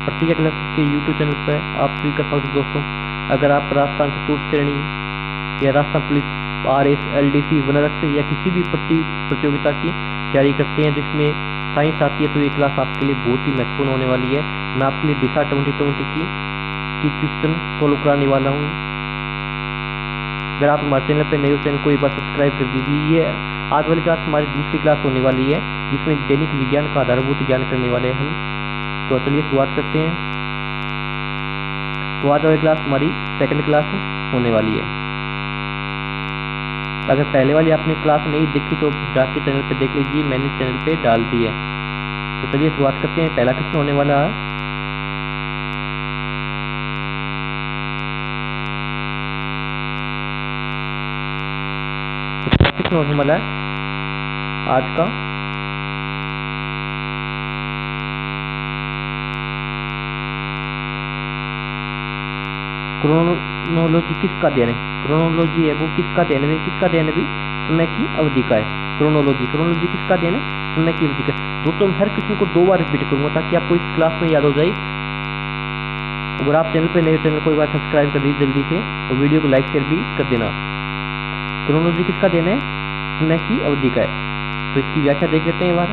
प्रतिज्ञा क्लासेस के YouTube channel पर आप सभी का स्वागत है दोस्तों। अगर आप राजस्थान चतुर्थ श्रेणी या राजस्थान पुलिस RS LDC वनरक्ष या किसी भी प्रतियोगिता की तैयारी करते हैं जिसमें साइंस आती है तो ये क्लास आपके लिए बहुत ही महत्वपूर्ण होने वाली है। मैं आपके लिए दिशा 2020 की क्वेश्चन सोल्व कराने वाला हूँ। अगर आप हमारे चैनल पर नए हो, चैनल को एक बार सब्सक्राइब कर दीजिए। आज वाली क्लास हमारी दूसरी क्लास होने वाली है जिसमें दैनिक विज्ञान का आधारभूत ज्ञान करने वाले हैं हम। तो चलिए शुरुआत करते हैं। तो आज वाली क्लास हमारी सेकंड क्लास होने वाली है। अगर पहले वाली आपने क्लास नहीं देखी तो जाके चैनल पे देख लीजिए, मैंने चैनल पे डाल दी है। तो चलिए शुरुआत करते हैं। पहला क्वेश्चन होने वाला है आज का क्रोनोलॉजी किसका अध्ययन है। क्रोनोलॉजी है वो किसका अध्ययन है, किसका अध्ययन है भी समय की अवधि का है। क्रोनोलॉजी किसका अध्ययन है, समय की अवधि का। दोस्तों हर क्वेश्चन को 2 बार रिपीट करूंगा ताकि आपको इस क्लास में याद हो जाए। अगर आप चैनल पे नए, चैनल को एक बार सब्सक्राइब कर दीजिए जल्दी से और वीडियो को लाइक शेयर भी कर देना। क्रोनोलॉजी किसका अध्ययन है, समय की अवधि का है। तो इसकी व्याख्या देख लेते हैं एक बार।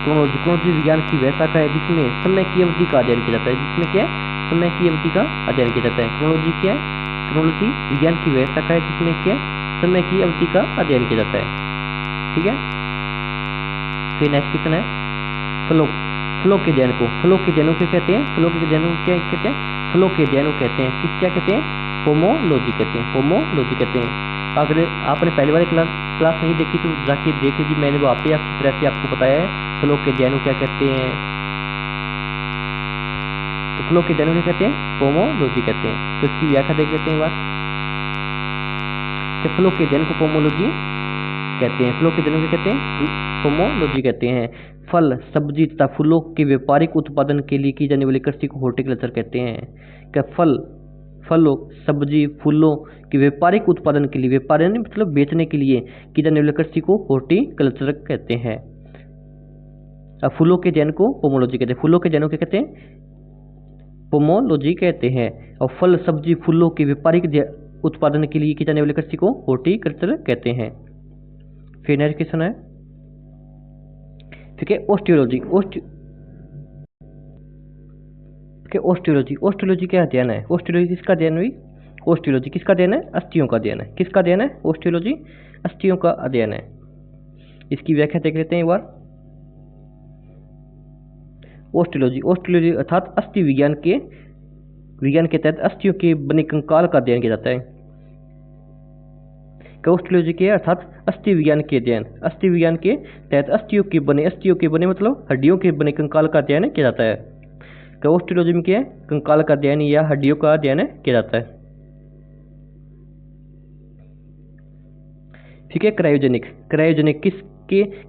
क्रोनोलॉजी विज्ञान की वह शाखा है जिसमें समय की अवधि का अध्ययन किया जाता है। जिसमें क्या है, समय की अवधि का अध्ययन किया जाता है। क्रोनोलॉजी क्या है, क्रोनोलॉजी विज्ञान की वह शाखा है जिसमें क्या समय की अवधि का अध्ययन किया जाता है। ठीक है। फिर नेक्स्ट क्वेश्चन है फ्लो के अध्ययन को। फ्लो के अध्ययन को कहते हैं, फ्लो के अध्ययन को क्या कहते हैं, फ्लो के अध्ययन को कहते हैं किस क्या कहते हैं, होमोलॉजी कहते हैं, होमोलॉजी कहते हैं। अगर आपने पहले वाली क्लास नहीं देखी तो जाके देख लीजिए, मैंने वहाँ पे अच्छी तरह से आपको बताया है फ्लो के अध्ययन को क्या कहते हैं। तो फ्लो के अध्ययन को क्या कहते हैं, होमोलॉजी कहते हैं। तो इसकी व्याख्या देख लेते हैं एक बार कि फ्लो के अध्ययन को होमोलॉजी कहते हैं। फ्लो के अध्ययन को कहते हैं, होमोलॉजी कहते हैं। फल, सब्जी तथा फूलों के व्यापारिक उत्पादन के लिए की जाने वाली कृषि को हॉर्टिकल्चर कहते हैं। क्या फलों, सब्जी, फूलों के व्यापारिक उत्पादन के लिए, व्यापार मतलब बेचने के लिए की जाने वाली कृषि को हॉर्टिकल्चर कहते हैं। अब फूलों के अध्ययन को होमोलॉजी कहते हैं। फूलों के अध्ययन को क्या कहते हैं, होमोलॉजी कहते हैं। और फल, सब्जी, फूलों के व्यापारिक उत्पादन के लिए की जाने वाली कृषि को हॉर्टिकल्चर कहते हैं। फिर नेक्स्ट क्वेश्चन है, ठीक है, ओस्टियोलॉजी। ओस्टियोलॉजी क्या अध्ययन है, ओस्टियोलॉजी किसका अध्ययन हुई, ओस्टियोलॉजी किसका अध्ययन है, अस्थियों का अध्ययन है। किसका अध्ययन है, ओस्टियोलॉजी अस्थियों का अध्ययन है। इसकी व्याख्या देख लेते हैं एक बार। ओस्टियोलॉजी अर्थात अस्थि विज्ञान के तहत अस्थियों के बने कंकाल का अध्ययन किया जाता है। ओस्टियोलॉजी के अर्थात अस्थि विज्ञान के अध्ययन, अस्थि विज्ञान के तहत अस्थियों के बने मतलब हड्डियों के बने कंकाल का अध्ययन किया जाता है। ओस्टियोलॉजी में क्या है, कंकाल का अध्ययन या हड्डियों का अध्ययन किया जाता है। ठीक है। क्रायोजेनिक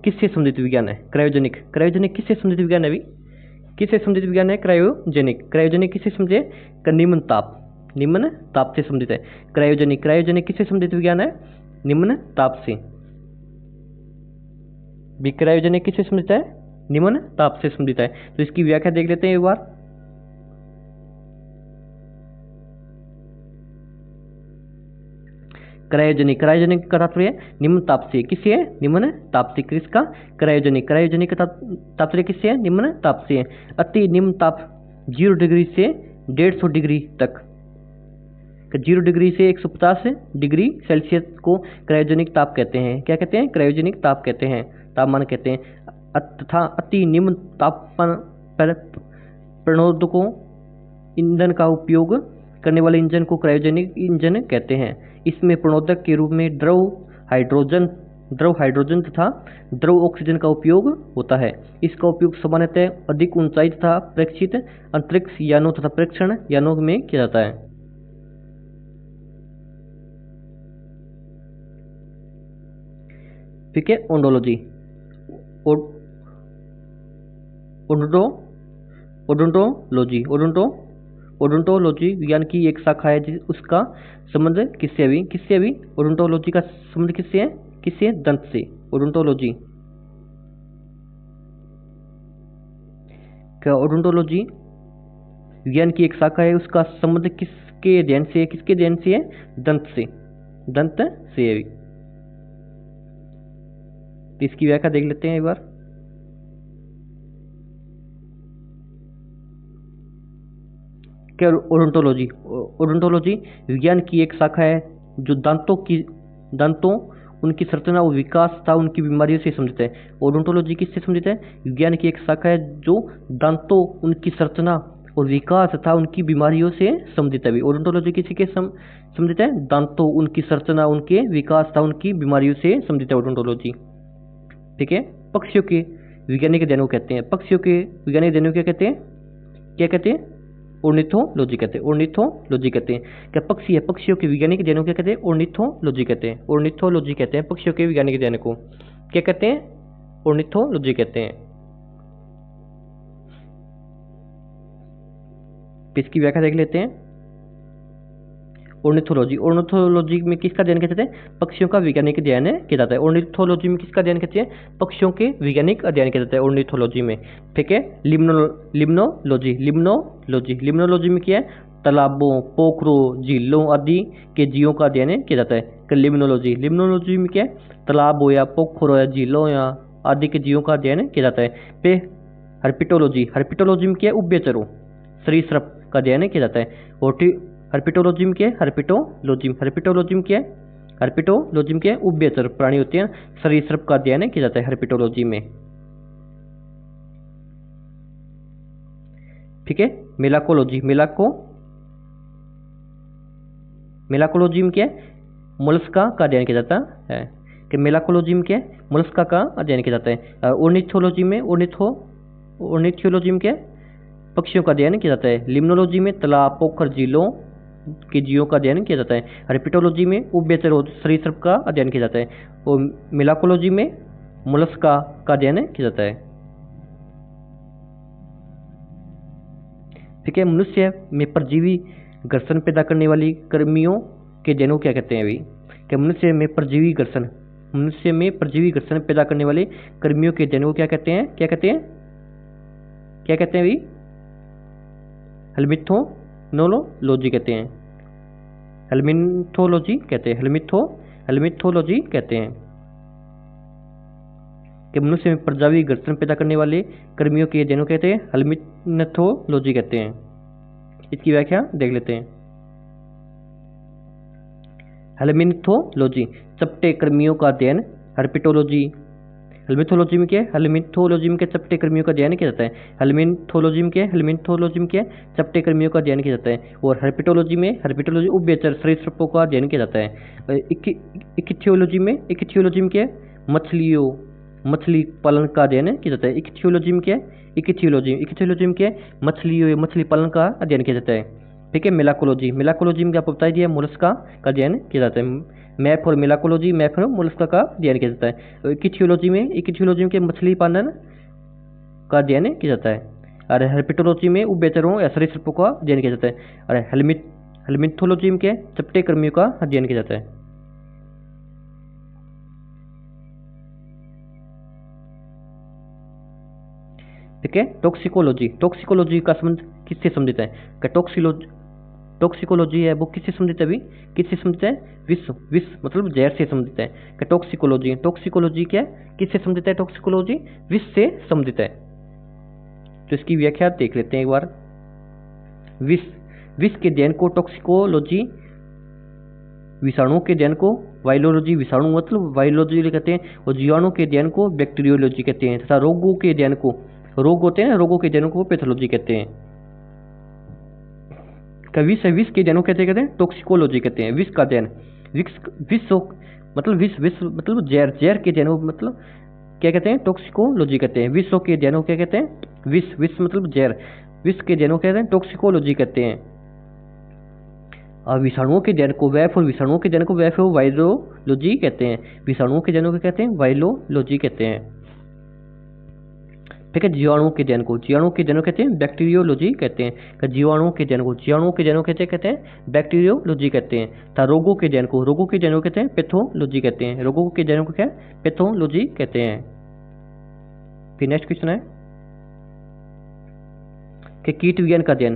किससे संबंधित विज्ञान है। क्रायोजेनिक किससे संबंधित विज्ञान है, किससे संबंधित विज्ञान है क्रायोजेनिक किससे संबंधित है, निम्न ताप से संबंधित है। क्रायोजेनिक किससे संबंधित विज्ञान है, निम्न ताप से। क्रायोजेनिक किससे संबंधित है, निम्न ताप से संबंधित है। तो इसकी व्याख्या देख लेते हैं एक बार। क्रायोजेनिक का तात्पर्य निम्न ताप से, किससे है, निम्न ताप से। किसका, क्रायोजेनिक का तात्पर्य किससे है, निम्न ताप से। अति निम्न ताप 0 डिग्री से 150 डिग्री तक, 0 डिग्री से 150 डिग्री सेल्सियस को क्रायोजेनिक ताप कहते हैं। क्या कहते हैं, क्रायोजेनिक ताप कहते हैं, तापमान कहते हैं। तथा अति निम्न तापमान पर प्रणोदकों ईंधन का उपयोग करने वाले इंजन को क्रायोजेनिक इंजन कहते हैं। इसमें प्रणोदक के रूप में द्रव हाइड्रोजन तथा द्रव ऑक्सीजन का उपयोग होता है। इसका उपयोग सामान्यतः अधिक ऊंचाई तथा प्रेक्षित अंतरिक्ष यानों तथा प्रेक्षण यानों में किया जाता है। ठीक है। ओडोंटोलॉजी विज्ञान की एक शाखा है उसका संबंध किससे अभी ओडोंटोलॉजी का संबंध किससे है, दंत से। ओडोंटोलॉजी क्या ओडोंटोलॉजी विज्ञान की एक शाखा है, उसका संबंध किसके अध्ययन से है? किसके अध्ययन से है? दंत से, दंत से है। तो इसकी व्याख्या देख लेते हैं एक बार। क्या ओडोंटोलॉजी? ओडोंटोलॉजी विज्ञान की एक शाखा है जो दांतों उनकी संरचना और विकास तथा उनकी बीमारियों से संबंधित है। ओडोंटोलॉजी किससे संबंधित है? विज्ञान की एक शाखा है जो दांतों उनकी संरचना और विकास तथा उनकी बीमारियों से संबंधित है। ओडोंटोलॉजी किसी के संबंधित है? दांतों उनकी संरचना, उनके विकास तथा उनकी बीमारियों से संबंधित है ओडोंटोलॉजी। ठीक है। पक्षियों के वैज्ञानिक अध्ययन को कहते हैं, पक्षियों के वैज्ञानिक अध्ययन को क्या कहते हैं? क्या कहते हैं? ऑर्निथोलॉजी कहते हैं, ऑर्निथोलॉजी कहते हैं। क्या पक्षी है? पक्षियों के वैज्ञानिक अध्ययन को क्या कहते हैं? ऑर्निथोलॉजी कहते हैं, ऑर्निथोलॉजी कहते हैं। पक्षियों के वैज्ञानिक अध्ययन को क्या कहते हैं? ऑर्निथोलॉजी कहते हैं। इसकी व्याख्या देख लेते हैं। ऑर्निथोलॉजी, ऑर्निथोलॉजी में किसका अध्ययन कहते हैं? पक्षियों का वैज्ञानिक अध्ययन किया जाता है। ऑर्निथोलॉजी में किसका अध्ययन कहते हैं? पक्षियों के वैज्ञानिक अध्ययन किया जाता है ऑर्निथोलॉजी में। ठीक है। लिम्नोलॉजी, लिम्नोलॉजी, लिम्नोलॉजी में क्या है? तालाबों, पोखरों, झीलों आदि के जीवों का अध्ययन किया जाता है। लिम्नोलॉजी, लिम्नोलॉजी में क्या है? तालाब हो या पोखरों या झीलों या आदि के जीवों का अध्ययन किया जाता है। फिर हर्पिटोलॉजी, हर्पिटोलॉजी में क्या है? उभयचरों सरीसृप का अध्ययन किया जाता है। हर्पिटोलॉजी में क्या है? हर्पिटोलॉजी में क्या है? हर्पिटोलॉजी में क्या है? उभयचर प्राणी होते हैं, सरीसृप का अध्ययन किया जाता है हर्पिटोलॉजी में। ठीक है। मेलाकोलॉजी, मेलाकोलॉजी में क्या है? मोलस्का का अध्ययन किया जाता है। कि मेलाकोलॉजी में क्या है? मोलस्का का अध्ययन किया जाता है। ऑर्निथोलॉजी में ऑर्निथोलॉजी में क्या है? पक्षियों का अध्ययन किया जाता है। लिम्नोलॉजी में तालाब, पोखर, झीलों के जीवों का अध्ययन किया जाता है। हर्पिटोलॉजी में उभयचर सरीसृप का अध्ययन किया जाता है। और मेलाकोलॉजी में मोलस्का का अध्ययन किया जाता है। ठीक है। मनुष्य में परजीवी घर्षण पैदा करने वाली कृमियों के अध्ययन को क्या कहते हैं? अभी क्या मनुष्य में परजीवी घर्षण पैदा करने वाले कृमियों के अध्ययन को क्या कहते हैं? क्या कहते हैं? क्या कहते हैं? अभी हेल्मिथोलॉजी कहते हैं, हेल्मिथोलॉजी कहते हैं, हेल्मिथोलॉजी कहते हैं। कि मनुष्य में परजीवी घर्षण पैदा करने वाले कृमियों के अध्ययन को कहते हैं? हेल्मिथोलॉजी कहते हैं। इसकी व्याख्या देख लेते हैं। हेल्मिथोलॉजी चपटे कृमियों का अध्ययन। हर्पिटोलॉजी, हेल्मिथोलॉजी में क्या है? हेल्मिथोलॉजी में क्या? चपटे कृमियों का अध्ययन किया जाता है। हेल्मिथोलॉजी में क्या है? हेल्मिथोलॉजी में क्या है? चपटे कृमियों का अध्ययन किया जाता है। और हर्पिटोलॉजी उभयचर सरीसृपों का अध्ययन किया जाता है। इक्थियोलॉजी में क्या है? मछली पालन का अध्ययन किया जाता है। इक्थियोलॉजी में क्या है? इक्थियोलॉजी में क्या है? मछली पालन का अध्ययन किया जाता है। ठीक है। मेलाकोलॉजी में आपको बताई दिया मोलस्का का अध्ययन किया जाता है। मैप और मेलाकोलॉजी, मैप और मोलस्का का अध्ययन किया जाता है। इक्थियोलॉजी में मछली पालन का अध्ययन किया जाता है। और हर्पिटोलॉजी में उभयचरों या सरीसृपों का अध्ययन किया जाता है। और हेल्मिथोलॉजी में क्या है? चपटे कृमियों का अध्ययन किया जाता है। ठीक है। टॉक्सिकोलॉजी का संबंध किससे संबंधित है? टॉक्सिकोलॉजी है वो किससे संबंधित है? अभी किससे संबंधित है? विष मतलब जहर से संबंधित है। क्या टॉक्सिकोलॉजी क्या है? किससे संबंधित है? टॉक्सिकोलॉजी विष से संबंधित है। तो इसकी व्याख्या देख लेते हैं एक बार। विष के अध्ययन को टॉक्सिकोलॉजी, विषाणुओं के अध्ययन को वायरोलॉजी, विषाणु मतलब वायरोलॉजी कहते हैं। और जीवाणु के अध्ययन को बैक्टीरियोलॉजी कहते हैं। तथा रोगों के अध्ययन को, रोग होते हैं रोगों के अध्ययन को पैथोलॉजी कहते हैं। विष के अध्ययन कहते हैं टॉक्सिकोलॉजी कहते हैं। विष का अध्ययन, विष मतलब जहर के अध्ययन मतलब क्या कहते हैं? टॉक्सिकोलॉजी कहते हैं। विषों के अध्ययन को क्या कहते हैं? विष मतलब जहर, विष के अध्ययन कहते हैं टॉक्सिकोलॉजी कहते हैं। और विषाणुओं के अध्ययन को वायरोलॉजी कहते हैं। विषाणुओं के अध्ययन को कहते हैं वायरोलॉजी कहते हैं। ठीक है। जीवाणुओं के अध्ययन कहते हैं बैक्टीरियोलॉजी कहते हैं। जीवाणुओं के अध्ययन कहते हैं बैक्टीरियोलॉजी कहते हैं। रोगों के अध्ययन कहते हैं पैथोलॉजी कहते हैं। रोगों के अध्ययन को क्या है? पैथोलॉजी कहते हैं। फिर नेक्स्ट क्वेश्चन है, कि कीट विज्ञान का अध्ययन,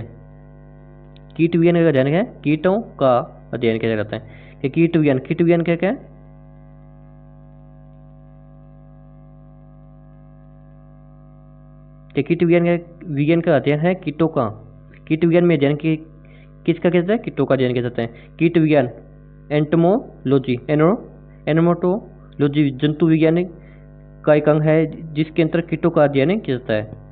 कीट विज्ञान का अध्ययन है, कीटों का अध्ययन किया जाता है कि कीट विज्ञान, कीट विज्ञान क्या क्या है, कि कीट विज्ञान का अध्ययन है कीटों का, कीट विज्ञान में अध्ययन की किसका किया जाता है, कीटों का अध्ययन किया जाता है। कीट विज्ञान एंटोमोलॉजी, एनोमोटोलॉजी जंतु विज्ञान का एक अंग है जिसके अंतर कीटों का अध्ययन किया जाता है।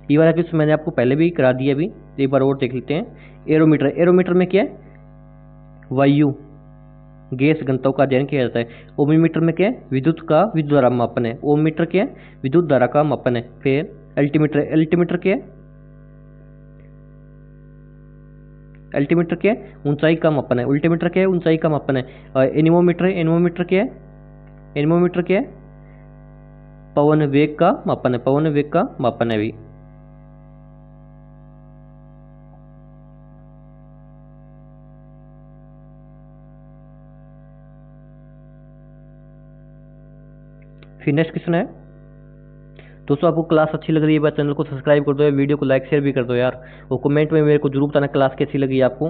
ये वाला क्वेश्चन मैंने आपको पहले भी करा दिया, अभी एक बार और देख लेते हैं। एरोमीटर, एरोमीटर में क्या है, वायु गैस घनत्व का अध्ययन किया जाता है। ओमीमीटर में क्या है, विद्युत धारा मापन है। ओमीमीटर क्या है, विद्युत धारा का मापन है। फिर अल्टीमीटर, अल्टीमीटर क्या है, अल्टीमीटर क्या है, ऊंचाई का मापन है। उल्टीमीटर क्या है, ऊंचाई का मापन है। और एनीमोमीटर, एनीमोमीटर क्या है, एनीमोमीटर क्या है, पवन वेग का मापन है, पवन वेग का मापन है भी। फिर नेक्स्ट क्वेश्चन है, दोस्तों आपको क्लास अच्छी लग रही है बात, चैनल को सब्सक्राइब कर दो, वीडियो को लाइक शेयर भी कर दो यार, और कमेंट में मेरे को जरूर बताना क्लास कैसी लगी आपको।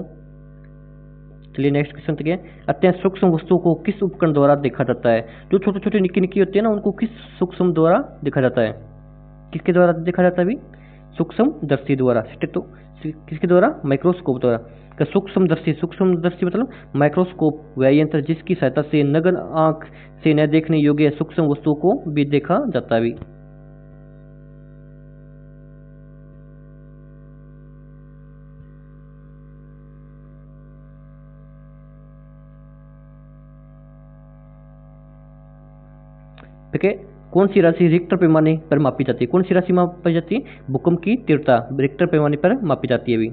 चलिए नेक्स्ट क्वेश्चन तक है, अत्यंत सूक्ष्म वस्तुओं को किस उपकरण द्वारा देखा जाता है। जो छोटे छोटे निक्की निक्की होती है ना, उनको किस सूक्ष्म द्वारा देखा जाता है, किसके द्वारा देखा जाता है अभी, सूक्ष्म दर्शी द्वारा, तो किसके द्वारा, माइक्रोस्कोप द्वारा। सूक्ष्म दर्शी मतलब माइक्रोस्कोप वह यंत्र जिसकी सहायता से नग्न आंख से न देखने योग्य सूक्ष्म वस्तुओं को भी देखा जाता है भी। ठीक है, कौन सी राशि रिक्टर पैमाने पर मापी जाती है, कौन सी राशि मापी जाती है, भूकंप की तीव्रता रिक्टर पैमाने पर मापी जाती है भी।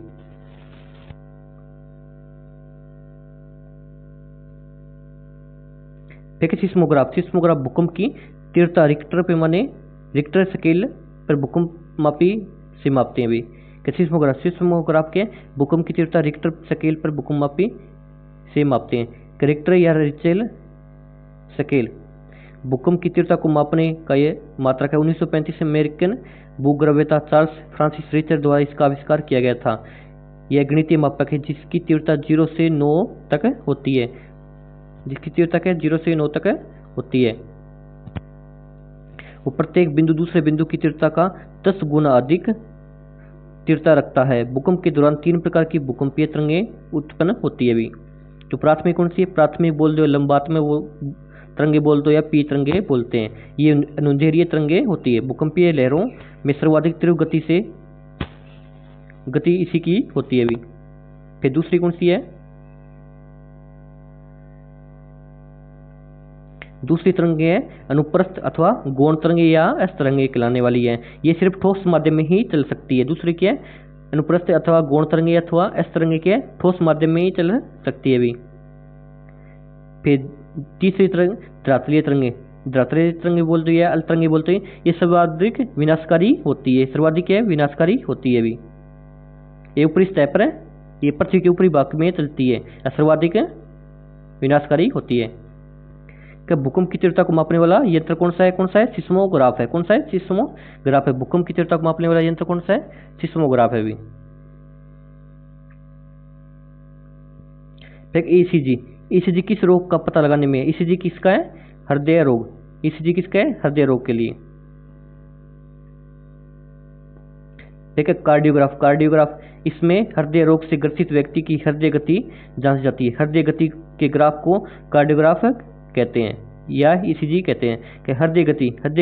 ठीक है, सिस्मोग्राफ, सिस्मोग्राफ भूकंप की तीव्रता रिक्टर पैमाने, रिक्टर स्केल पर भूकंप मापी से मापते हैं भी। सिस्मोग्राफ, सिस्मोग्राफ के भूकंप की तीव्रता रिक्टर स्केल पर भूकंप मापी से मापते हैं। रिक्टर या रिचेल स्केल भूकंप की तीव्रता को मापने का ये मात्रक है। 1935 में अमेरिकन भूगर्भवेत्ता चार्ल्स फ्रांसिस रिचर द्वारा इसका आविष्कार किया गया था। यह गणितीय मापक है जिसकी तीव्रता 0 से 9 तक होती है, जिसकी तीव्रता क्या 0 से 9 तक होती है। वो प्रत्येक बिंदु दूसरे बिंदु की तीव्रता का 10 गुना अधिक तीव्रता रखता है। भूकंप के दौरान 3 प्रकार की भूकंपीय तरंगें उत्पन्न होती है भी। तो प्राथमिक कौन सी है, प्राथमिक बोल दो, लंबात में वो तरंगे बोल दो या पी तरंगे बोलते हैं। ये अनुदैर्घ्य तरंगे होती है। भूकंपीय लहरों में सर्वाधिक तीव्र गति इसी की होती है भी। फिर दूसरी कौन सी है, दूसरी तरंगे है अनुप्रस्थ अथवा गौण तरंगे या एस तरंगे कहलाने वाली है। ये सिर्फ ठोस माध्यम में ही चल सकती है। दूसरी क्या है, अनुप्रस्थ अथवा गौण तरंगे अथवा एस तरंगे क्या है, ठोस माध्यम में ही चल सकती है भी। फिर तीसरी तरंग धरातलीय तरंगे, धरातलीय तरंगे बोलते हैं, अल तरंगे बोलते हैं। ये सर्वाधिक विनाशकारी होती है, सर्वाधिक है विनाशकारी होती है भी। ये ऊपरी सतह पर है, ये पृथ्वी के ऊपरी भाग में चलती है, सर्वाधिक विनाशकारी होती है। क्या भूकंप की तीव्रता को मापने वाला यंत्र कौन सा है, कौन सा है, सिस्मोग्राफ है। कौन सा है, सिस्मोग्राफ है। भूकंप की तीव्रता को मापने वाला यंत्र कौन सा है, सिस्मोग्राफ है भी। ईसीजी, ईसीजी किस रोग का पता लगाने में, ईसीजी किसका है, हृदय रोग, ईसीजी किसका है, हृदय रोग के लिए। ठीक है, कार्डियोग्राफ, कार्डियोग्राफ इसमें हृदय रोग से ग्रसित व्यक्ति की हृदय गति जांच जाती है। हृदय गति के ग्राफ को कार्डियोग्राफ कहते हैं या ईसीजी कहते हैं। कि हृदय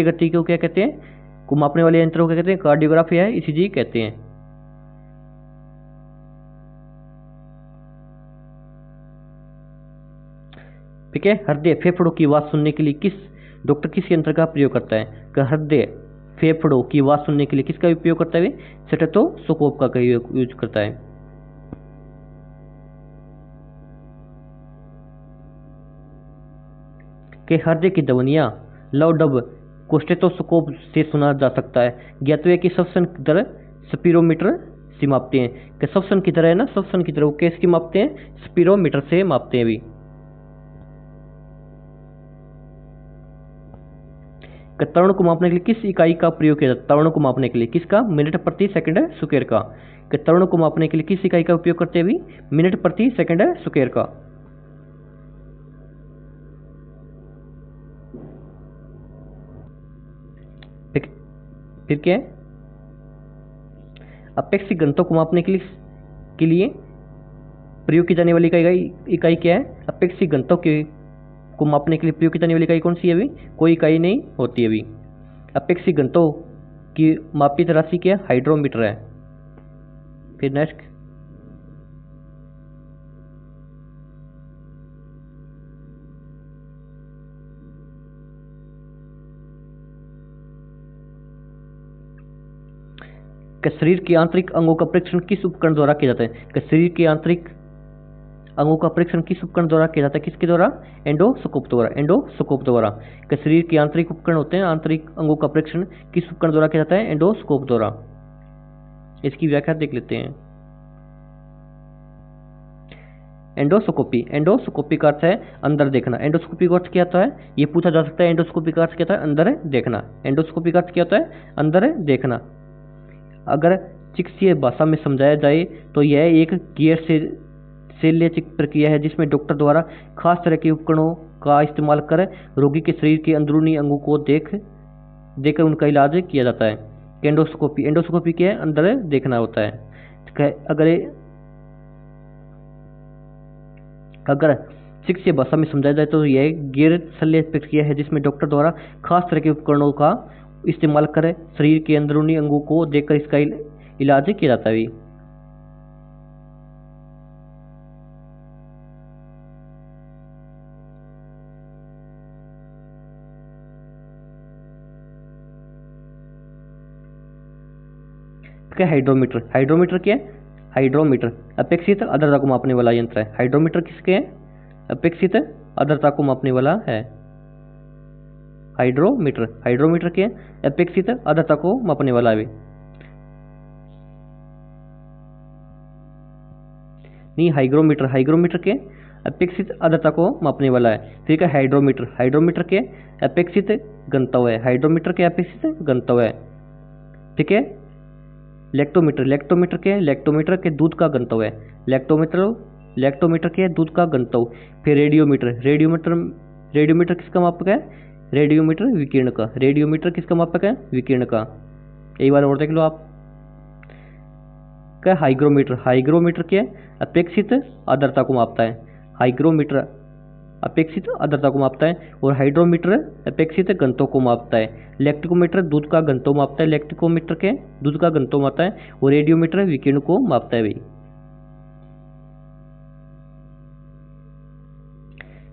गति को क्या कहते हैं, को मापने वाले यंत्र को क्या कहते हैं, कार्डियोग्राफ या ईसीजी कहते हैं। ठीक है, हृदय फेफड़ों की आवाज सुनने के लिए किस डॉक्टर किस यंत्र का प्रयोग करता है। हृदय फेफड़ों की आवाज सुनने के लिए किसका उपयोग करता है, स्टेथोस्कोप का यूज करता है। कि हृदय की ध्वनियां लव को स्टेथोस्कोप से सुना जा सकता है। ज्ञातव्य की श्वसन दर स्पीरोमीटर से मापते हैं। कि श्वसन की तरह है ना, श्वसन की तरह वो कैसे मापते हैं? स्पीरोमीटर से मापते हैं। अभी त्वरण को मापने के लिए किस इकाई का प्रयोग किया जाता है? त्वरण को मापने के लिए किसका? मिनट प्रति सेकंड स्क्वायर का। त्वरण को मापने के लिए किस इकाई का उपयोग करते हैं? अभी मिनट प्रति सेकंड स्क्वायर का। फिर क्या है? अपेक्षित घनत्व को मापने के लिए प्रयोग की जाने वाली इकाई क्या है? अपेक्षित घनत्व को मापने के लिए प्रयोग की जाने वाली इकाई कौन सी है? अभी कोई इकाई नहीं होती। अभी अपेक्षित घनत्व की मापित राशि क्या है? हाइड्रोमीटर है। फिर नेक्स्ट, शरीर के आंतरिक अंगों का परीक्षण किस उपकरण द्वारा किया जाता है? शरीर के आंतरिक अंगों का परीक्षण किस उपकरण द्वारा किया जाता है? किसके द्वारा? एंडोस्कोप द्वारा। एंडोस्कोप द्वारा। शरीर के आंतरिक उपकरण होते हैं, आंतरिक अंगों का परीक्षण किस उपकरण द्वारा किया जाता है? एंडोस्कोप द्वारा। इसकी व्याख्या देख लेते हैं। एंडोस्कोपी, एंडोस्कोपी का अर्थ है अंदर देखना। एंडोस्कोपी का अर्थ क्या होता है? ये पूछा जा सकता है। एंडोस्कोपी का अर्थ क्या होता है? अंदर देखना। एंडोस्कोपी का अर्थ क्या होता है? अंदर देखना। अगर चिकित्सीय भाषा में समझाया जाए तो यह एक गियर से शल्य चिकित्सा प्रक्रिया है जिसमें डॉक्टर द्वारा खास तरह के उपकरणों का इस्तेमाल कर रोगी के शरीर के अंदरूनी अंगों को देखकर उनका इलाज किया जाता है। एंडोस्कोपी, एंडोस्कोपी क्या है? अंदर देखना होता है। अगर चिकित्सीय भाषा में समझाया जाए तो यह गैर शल्य प्रक्रिया है जिसमें डॉक्टर द्वारा खास तरह के उपकरणों का इस्तेमाल कर शरीर के अंदरूनी अंगों को देखकर इसका इलाज किया जाता है। हाइड्रोमीटर, हाइड्रोमीटर क्या है? हाइड्रोमीटर अपेक्षित आर्द्रता को मापने वाला यंत्र है। हाइड्रोमीटर किसके है? अपेक्षित आर्द्रता को मापने वाला है हाइड्रोमीटर। हाइड्रोमीटर क्या है? अपेक्षित आर्द्रता को मापने वाला है। नहीं, हाइग्रोमीटर, हाइग्रोमीटर के अपेक्षित आर्द्रता को मापने वाला है। ठीक है, हाइड्रोमीटर, हाइड्रोमीटर के अपेक्षित गंतव्य है। हाइड्रोमीटर के अपेक्षित गंतव्य है। ठीक है, लैक्टोमीटर, लैक्टोमीटर के लैक्टोमीटर के दूध का घनत्व है। लैक्टोमीटर के दूध का घनत्व। फिर रेडियोमीटर, रेडियोमीटर किसका मापक है? रेडियोमीटर विकिरण का। रेडियोमीटर किसका मापक है? विकिरण का। एक बार और देख लो आप। क्या? हाइग्रोमीटर, हाइग्रोमीटर के अपेक्षित आर्द्रता को मापता है। हाइग्रोमीटर अपेक्षित आर्द्रता को मापता है और हाइड्रोमीटर अपेक्षित घनत्व को मापता है। लैक्टिकोमीटर दूध का घनत्व मापता है। लैक्टिकोमीटर के दूध का घनत्व मापता है और रेडियोमीटर विकिरण को मापता है। भाई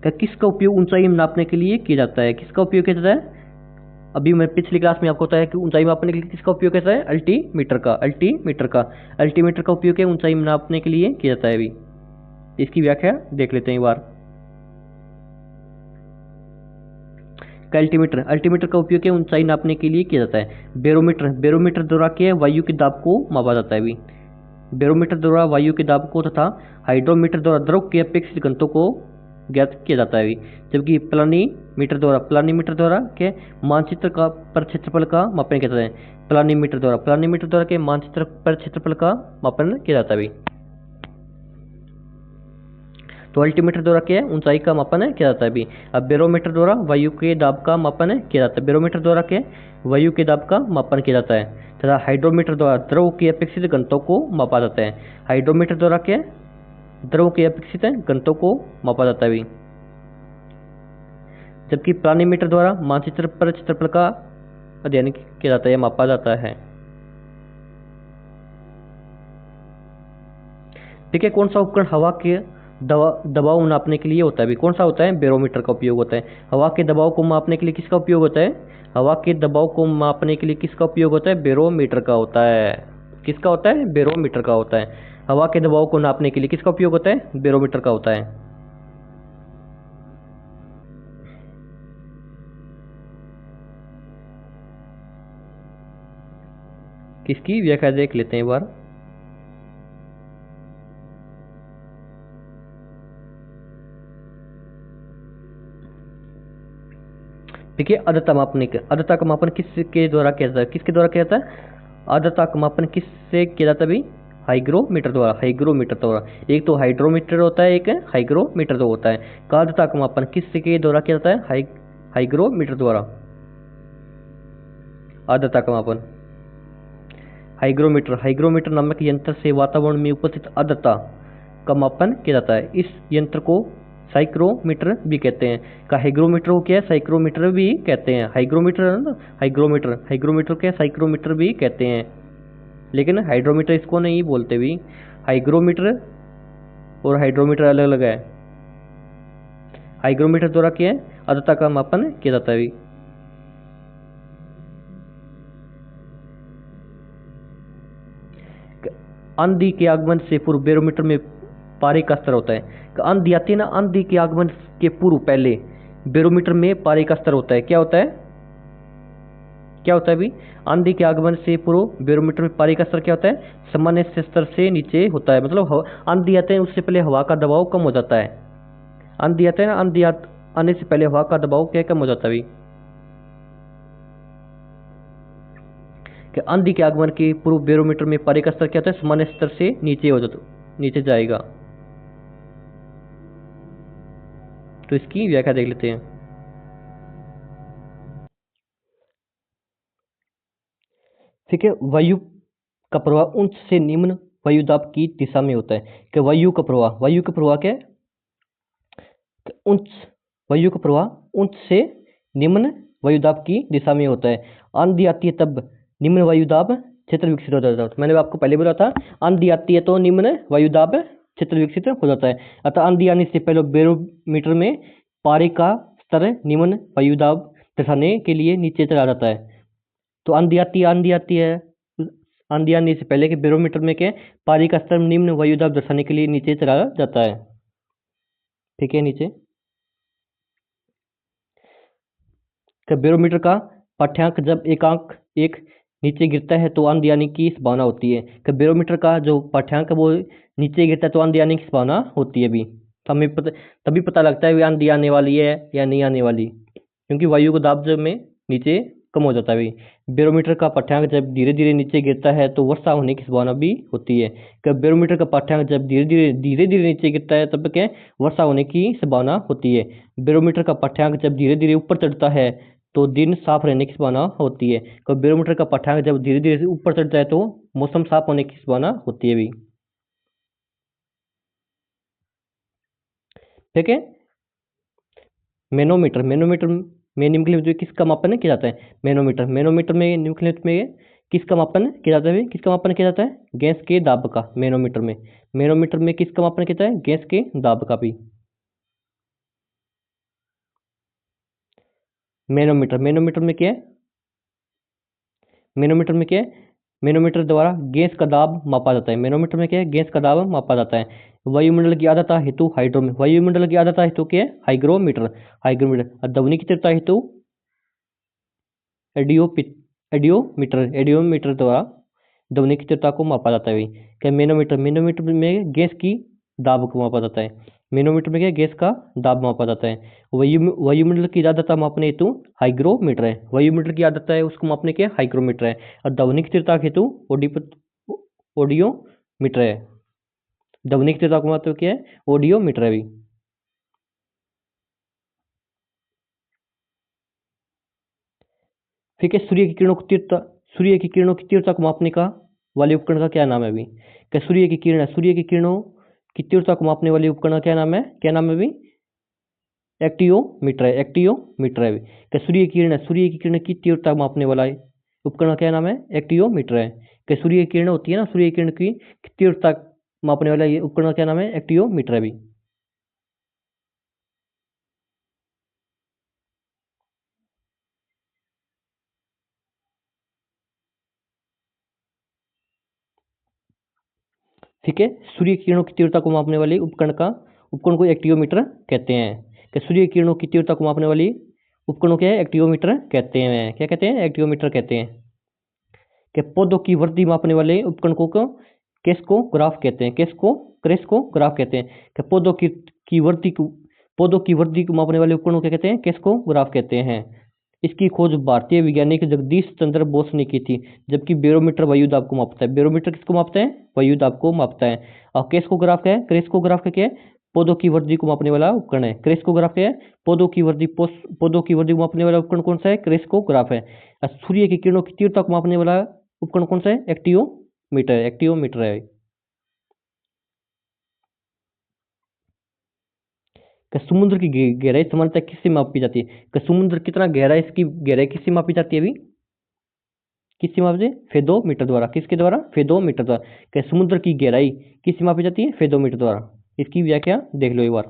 क्या किसका उपयोग ऊंचाई नापने के लिए किया जाता है? किसका उपयोग किया जाता है? अभी मैं पिछली क्लास में आपको बताया कि ऊंचाई मापने के लिए किसका उपयोग किया जाता है? अल्टीमीटर का। अल्टीमीटर का उपयोग ऊंचाई नापने के लिए किया जाता है। अभी इसकी व्याख्या देख लेते हैं एक बार। अल्टीमीटर का उपयोग ऊंचाई नापने के लिए किया जाता है। बैरोमीटर द्वारा क्या वायु के दाब को मापा जाता है। अभी बैरोमीटर द्वारा वायु के दाब को तथा हाइड्रोमीटर द्वारा द्रव के अपेक्षित घनत्व को ज्ञात किया जाता है। जबकि प्लानीमीटर द्वारा के मानचित्र का पर क्षेत्रफल का मापन किया जाता है। प्लानीमीटर द्वारा के मानचित्र पर क्षेत्रफल का मापन किया जाता है। तो अल्टीमीटर द्वारा क्या है? ऊंचाई का मापन किया जाता है। अभी अब बैरोमीटर द्वारा वायु के दाब का मापन किया जाता है। बैरोमीटर द्वारा क्या वायु के दाब का मापन किया जाता है तथा हाइड्रोमीटर द्वारा द्रव के अपेक्षित घनत्व को मापा जाता है। हाइड्रोमीटर द्वारा क्या द्रव के अपेक्षित घनत्व को मापा जाता है। जबकि प्लानीमीटर द्वारा मानचित्र पर क्षेत्रफल का अध्ययन किया जाता है, मापा जाता है। ठीक है, कौन सा उपकरण हवा के दबाव नापने के लिए होता है? कौन सा होता है? बैरोमीटर का उपयोग होता है। हवा के दबाव को मापने के लिए किसका उपयोग होता है? हवा के दबाव को मापने के लिए किसका उपयोग होता है? बैरोमीटर का होता है। किसका होता है? बैरोमीटर का होता है। हवा के दबाव को नापने के लिए किसका उपयोग होता है? बैरोमीटर का होता है। किसकी व्याख्या देख लेते हैं एक बार। देखिए आर्द्रता मापने का, आर्द्रता का मापन किसके द्वारा किया जाता है, किसके द्वारा किया जाता है, आर्द्रता का मापन किससे किया जाता है भाई, हाइग्रोमीटर द्वारा, हाइग्रोमीटर द्वारा। एक तो हाइड्रोमीटर होता है, एक हाइग्रोमीटर जो होता है। आर्द्रता का मापन किससे के द्वारा किया जाता है, हाइग्रोमीटर द्वारा। आर्द्रता का मापन हाइग्रोमीटर, हाइग्रोमीटर नामक यंत्र से वातावरण में उपस्थित आर्द्रता का मापन किया जाता है। इस यंत्र को साइक्रोमीटर भी कहते हैं। का हाइग्रोमीटर को क्या है, साइक्रोमीटर भी कहते हैं। हाइग्रोमीटर हाइग्रोमीटर हाइग्रोमीटर क्या है, साइक्रोमीटर भी कहते हैं, लेकिन हाइड्रोमीटर इसको नहीं बोलते भी। हाइग्रोमीटर और हाइड्रोमीटर अलग अलग है। हाइग्रोमीटर द्वारा क्या है, आर्द्रता का मापन किया जाता है भी। आंधी के आगमन से पूर्व बैरोमीटर में पारे का स्तर होता है। आंधी आती है ना, आंधी के आगमन के पूर्व पहले बैरोमीटर में पारे का स्तर होता है। क्या होता है, क्या होता है भी, आंधी के आगमन से पूर्व बैरोमीटर में पारे का स्तर क्या होता है, सामान्य स्तर से नीचे होता है। मतलब आंधी आते हैं उससे पहले हवा का दबाव कम हो जाता है। आंधी आते हैं ना, आंधी आने से पहले हवा का दबाव क्या कम हो जाता है भी। कि आंधी के आगमन के पूर्व बैरोमीटर में पारे का स्तर क्या होता है, सामान्य स्तर से नीचे हो जाता, नीचे जाएगा। तो इसकी व्याख्या देख लेते हैं। ठीक है, वायु का प्रवाह उच्च से निम्न वायुदाब की दिशा में होता है। कि वायु का प्रवाह, वायु का प्रवाह क्या है, उच्च, वायु का प्रवाह उच्च से निम्न वायुदाब की दिशा में होता है। आंधी आती है तब निम्न वायुदाब क्षेत्र विकसित हो जाता है। मैंने आपको पहले बोला था, आंधी आती है तो निम्न वायुदाब क्षेत्र विकसित हो जाता है। अतः आंधी आने से पहले बैरोमीटर में पारे का स्तर निम्न वायुदाब दर्शाने के लिए नीचे चला जाता है। तो आंधी आती है, आंधी आती है, आंधी आने से पहले के बैरोमीटर में क्या, पारे का स्तर निम्न वायुदाब दर्शाने के लिए नीचे चला जाता है। ठीक है, नीचे बैरोमीटर का पाठ्यांक जब एकांक एक नीचे गिरता है तो आंधी आने की संभावना होती है। कि बैरोमीटर का जो पाठ्यांक है वो नीचे गिरता है तो आंधी आने की संभावना होती है भी। तो हमें तभी पता लगता है कि आंधी आने वाली है या नहीं आने वाली, क्योंकि वायु का दाब जब में नीचे कम हो जाता है भी। बैरोमीटर का पाठ्यांक जब धीरे धीरे नीचे गिरता है तो वर्षा होने की संभावना भी होती है। कि बैरोमीटर का पाठ्यांक जब धीरे धीरे नीचे गिरता है तब क्या, वर्षा होने की संभावना होती है। बैरोमीटर का पाठ्यांक जब धीरे धीरे ऊपर चढ़ता है तो दिन साफ रहने की संभावना होती है। तो बैरोमीटर का पाठ्यांक जब धीरे धीरे ऊपर चढ़ जाए तो मौसम साफ होने की संभावना होती है भी। ठीक है, मैनोमीटर, मैनोमीटर में निम्नलिखित में किसका मापन किया जाता है, मैनोमीटर, मैनोमीटर में निम्नलिखित में किसका मापन किया जाता है, किसका मापन किया जाता है, गैस के दाब का। मैनोमीटर में, मैनोमीटर में किसका मापन किया जाता है, गैस के दाब का भी। मैनोमीटर, मैनोमीटर में क्या है, मैनोमीटर में क्या है, मैनोमीटर द्वारा गैस का दाब मापा जाता है। मैनोमीटर में क्या है, गैस का दाब मापा जाता है। वायुमंडल की आर्द्रता हेतु हाइड्रोमीटर, वायुमंडल की आर्द्रता हेतु क्या है, हाइग्रोमीटर, हाइग्रोमीटर। और ध्वनि की तीव्रता हेतु एडियोमीटर, एडियोमीटर द्वारा ध्वनि की तीव्रता को मापा जाता है। क्या, मैनोमीटर, मैनोमीटर में गैस की दाब को मापा जाता है। मैनोमीटर में क्या, गैस का दाब मापा जाता है। वायुमंडल की आर्द्रता मापने हेतु हाइग्रोमीटर है, वायुमंडल की आर्द्रता है उसको मापने के हाइग्रोमीटर है। और ध्वनि की तीव्रता हेतु ऑडियोमीटर है। ध्वनि की तीव्रता को मापते क्या है, ऑडियोमीटर है भी। ठीक है, सूर्य की किरणों की तीव्रता, सूर्य की किरणों की तीव्रता को मापने का वाले उपकरण का क्या नाम है अभी। क्या, सूर्य की किरण, सूर्य की किरणों की तीव्रता को मापने वाले उपकरण का क्या नाम है, क्या नाम है अभी, एक्टियोमीटर है, एक्टियोमीटर है अभी। क्या, सूर्य की किरण, सूर्य की किरण की तीव्रता मापने वाला उपकरण का क्या नाम है, एक्टियोमीटर है। क्या, सूर्य की किरण होती है ना, सूर्य की किरण की तीव्रता मापने वाला ये उपकरण का क्या नाम है, एक्टियोमीटर है अभी। ठीक है, सूर्य किरणों की तीव्रता को मापने वाले उपकरण को एक्टियोमीटर कहते हैं। कि सूर्य किरणों की तीव्रता को मापने वाली उपकरणों क्या है, एक्टियोमीटर कहते हैं। क्या कहते हैं, एक्टियोमीटर कहते हैं। कि पौधों की वृद्धि मापने वाले उपकरण को क्रेस्कोग्राफ कहते हैं। क्रेस्कोग्राफ कहते हैं कि पौधों की वृद्धि को मापने वाले उपकरणों को कहते हैं, क्रेस्कोग्राफ कहते हैं। इसकी खोज भारतीय वैज्ञानिक जगदीश चंद्र बोस ने की थी। जबकि बैरोमीटर वायु दाब को मापता है। बैरोमीटर किसको मापता है? वायु दाब को मापता है। और क्रेस्कोग्राफ क्या है? क्रेस्कोग्राफ क्या है? पौधों की वृद्धि को मापने वाला उपकरण है। क्रेस्कोग्राफ क्या है? पौधों की वृद्धि को मापने वाला उपकरण कौन सा है? क्रेस्कोग्राफ है। और सूर्य की किरणों की तीव्रता को मापने वाला उपकरण कौन सा है? एक्टियोमीटर है। कि समुद्र की गहराई सामान्यतः किससे मापी जाती है? कि समुद्र कितना गहरा है, इसकी गहराई किससे मापी जाती है? अभी किससे मापी जाती है? फेदोमीटर द्वारा। किसके द्वारा? फेदोमीटर द्वारा। कि समुद्र की गहराई किससे मापी जाती है? फेदोमीटर द्वारा। इसकी व्याख्या देख लो एक बार।